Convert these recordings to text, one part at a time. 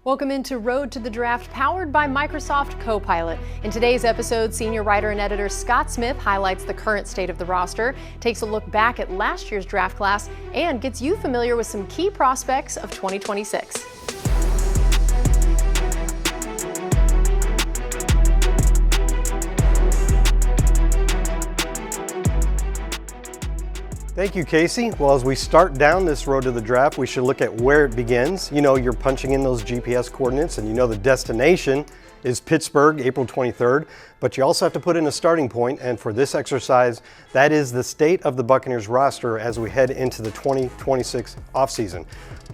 Welcome into Road to the Draft, powered by Microsoft Copilot. In today's episode, senior writer and editor Scott Smith highlights the current state of the roster, takes a look back at last year's draft class, and gets you familiar with some key prospects of 2026. Thank you, Casey. Well, as we start down this road to the draft, we should look at where it begins. You know, you're punching in those GPS coordinates and you know the destination is Pittsburgh, April 23rd, but you also have to put in a starting point, and for this exercise, that is the state of the Buccaneers roster as we head into the 2026 offseason.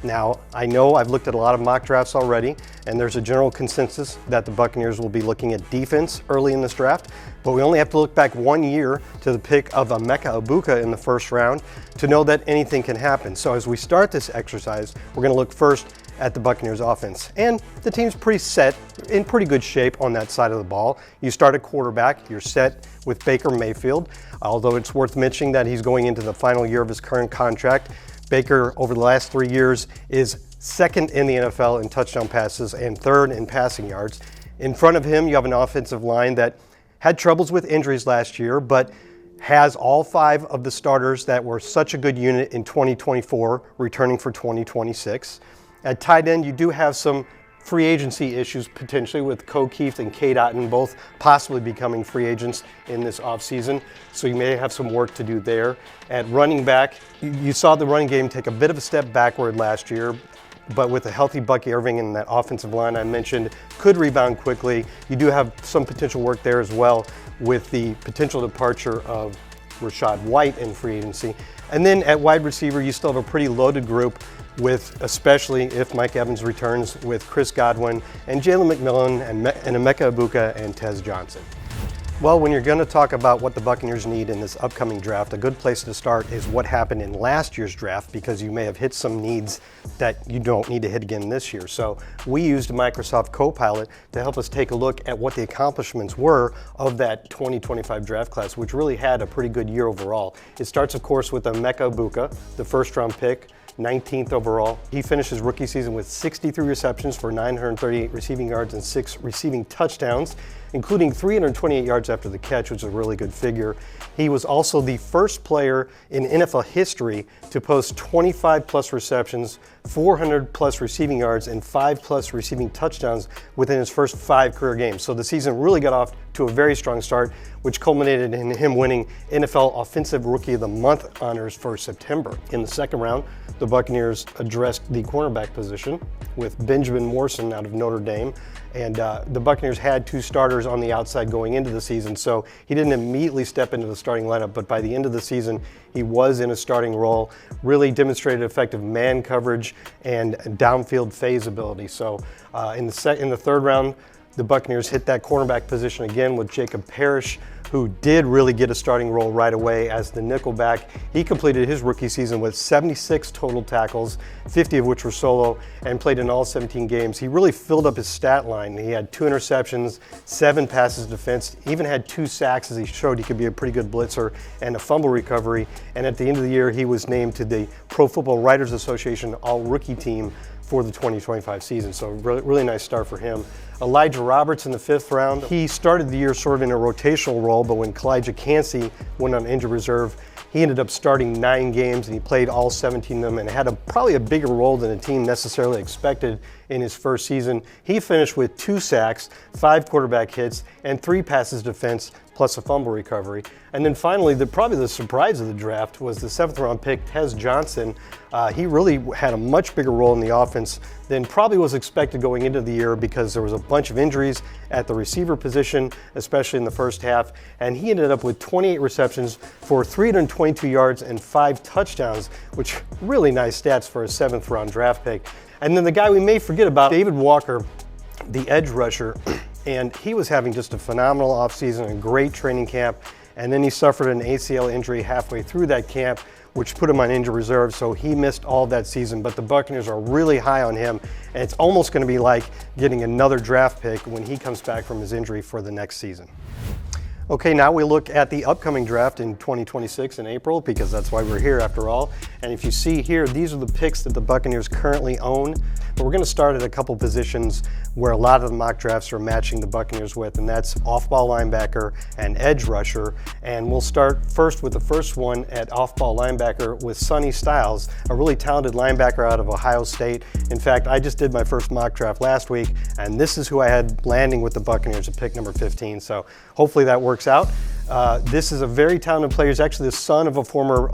Now, I know I've looked at a lot of mock drafts already, and there's a general consensus that the Buccaneers will be looking at defense early in this draft, but we only have to look back 1 year to the pick of Emeka Egbuka in the first round to know that anything can happen. So as we start this exercise, we're going to look first at the Buccaneers offense. And the team's pretty set, in pretty good shape on that side of the ball. You start at quarterback, you're set with Baker Mayfield, although it's worth mentioning that he's going into the final year of his current contract. Baker, over the last 3 years, is second in the NFL in touchdown passes and third in passing yards. In front of him, you have an offensive line that had troubles with injuries last year, but has all 5 of the starters that were such a good unit in 2024 returning for 2026. At tight end, you do have some free agency issues potentially with Keith and Cade Otton both possibly becoming free agents in this offseason, so you may have some work to do there. At running back, you saw the running game take a bit of a step backward last year, but with a healthy Bucky Irving and that offensive line I mentioned could rebound quickly. You do have some potential work there as well with the potential departure of Rachaad White in free agency. And then at wide receiver, you still have a pretty loaded group with, especially if Mike Evans returns, with Chris Godwin and Jalen McMillan and Emeka Egbuka and Tez Johnson. Well, when you're going to talk about what the Buccaneers need in this upcoming draft, a good place to start is what happened in last year's draft, because you may have hit some needs that you don't need to hit again this year. So we used Microsoft Copilot to help us take a look at what the accomplishments were of that 2025 draft class, which really had a pretty good year overall. It starts, of course, with Emeka Egbuka, the first-round pick, 19th overall. He finished his rookie season with 63 receptions for 938 receiving yards and 6 receiving touchdowns, including 328 yards after the catch, which is a really good figure. He was also the first player in NFL history to post 25-plus receptions, 400-plus receiving yards, and 5-plus receiving touchdowns within his first 5 career games. So the season really got off to a very strong start, which culminated in him winning NFL Offensive Rookie of the Month honors for September. In the second round, the Buccaneers addressed the cornerback position with Benjamin Morrison out of Notre Dame. And the Buccaneers had 2 starters on the outside going into the season, so he didn't immediately step into the starting lineup, but by the end of the season, he was in a starting role, really demonstrated effective man coverage and downfield phase ability. So in the third round, the Buccaneers hit that cornerback position again with Jacob Parrish, who did really get a starting role right away as the nickelback. He completed his rookie season with 76 total tackles, 50 of which were solo, and played in all 17 games. He really filled up his stat line. He had 2 interceptions, 7 passes defense, even had 2 sacks as he showed he could be a pretty good blitzer, and a fumble recovery. And at the end of the year, he was named to the Pro Football Writers Association All-Rookie Team for the 2025 season. So really nice start for him. Elijah Roberts in the 5th round. He started the year sort of in a rotational role, but when Kalijah Kancey went on injured reserve, he ended up starting 9 games and he played all 17 of them and had probably a bigger role than the team necessarily expected in his first season. He finished with 2 sacks, 5 quarterback hits, and 3 passes defense, plus a fumble recovery. And then finally, probably the surprise of the draft was the 7th round pick, Tez Johnson. He really had a much bigger role in the offense than probably was expected going into the year, because there was a bunch of injuries at the receiver position, especially in the first half. And he ended up with 28 receptions for 322 yards and 5 touchdowns, which really nice stats for a 7th round draft pick. And then the guy we may forget about, David Walker, the edge rusher. And he was having just a phenomenal offseason and great training camp. And then he suffered an ACL injury halfway through that camp, which put him on injured reserve, so he missed all of that season. But the Buccaneers are really high on him, and it's almost going to be like getting another draft pick when he comes back from his injury for the next season. Okay, now we look at the upcoming draft in 2026 in April, because that's why we're here after all. And if you see here, these are the picks that the Buccaneers currently own. But we're going to start at a couple positions where a lot of the mock drafts are matching the Buccaneers with, and that's off-ball linebacker and edge rusher. And we'll start first with the first one at off-ball linebacker with Sonny Styles, a really talented linebacker out of Ohio State. In fact, I just did my first mock draft last week, and this is who I had landing with the Buccaneers at pick number 15. So hopefully that works out. This is a very talented player. He's actually the son of a former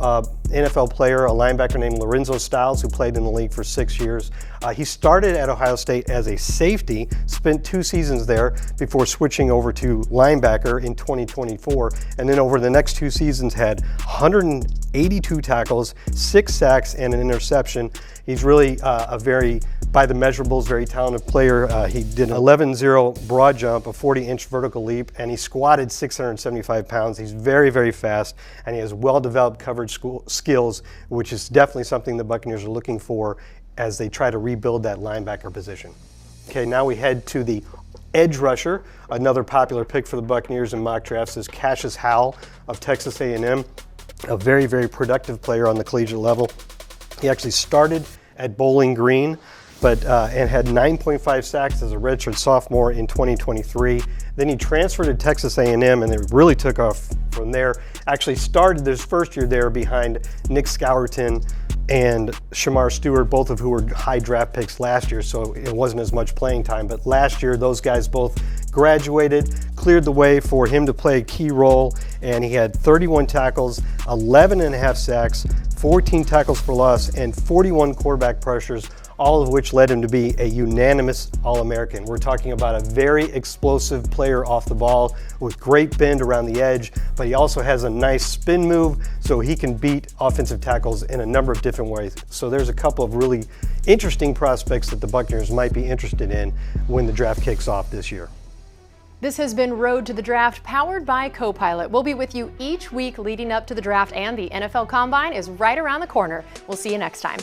NFL player, a linebacker named Lorenzo Styles, who played in the league for 6 years. He started at Ohio State as a safety, spent 2 seasons there before switching over to linebacker in 2024, and then over the next 2 seasons had 182 tackles, 6 sacks, and an interception. He's really a very, by the measurables, very talented player. He did an 11-0 broad jump, a 40-inch vertical leap, and he squatted 675 pounds. He's very, very fast, and he has well-developed coverage skills, which is definitely something the Buccaneers are looking for as they try to rebuild that linebacker position. Okay, now we head to the edge rusher. Another popular pick for the Buccaneers in mock drafts is Cassius Howell of Texas A&M, a very, very productive player on the collegiate level. He actually started at Bowling Green, and had 9.5 sacks as a redshirt sophomore in 2023. Then he transferred to Texas A&M, and it really took off from there. Actually started his first year there behind Nick Scourton and Shamar Stewart, both of who were high draft picks last year, so it wasn't as much playing time. But last year, those guys both graduated, cleared the way for him to play a key role, and he had 31 tackles, 11.5 sacks, 14 tackles for loss, and 41 quarterback pressures, all of which led him to be a unanimous All-American. We're talking about a very explosive player off the ball with great bend around the edge, but he also has a nice spin move, so he can beat offensive tackles in a number of different ways. So there's a couple of really interesting prospects that the Buccaneers might be interested in when the draft kicks off this year. This has been Road to the Draft, powered by Copilot. We'll be with you each week leading up to the draft, and the NFL Combine is right around the corner. We'll see you next time.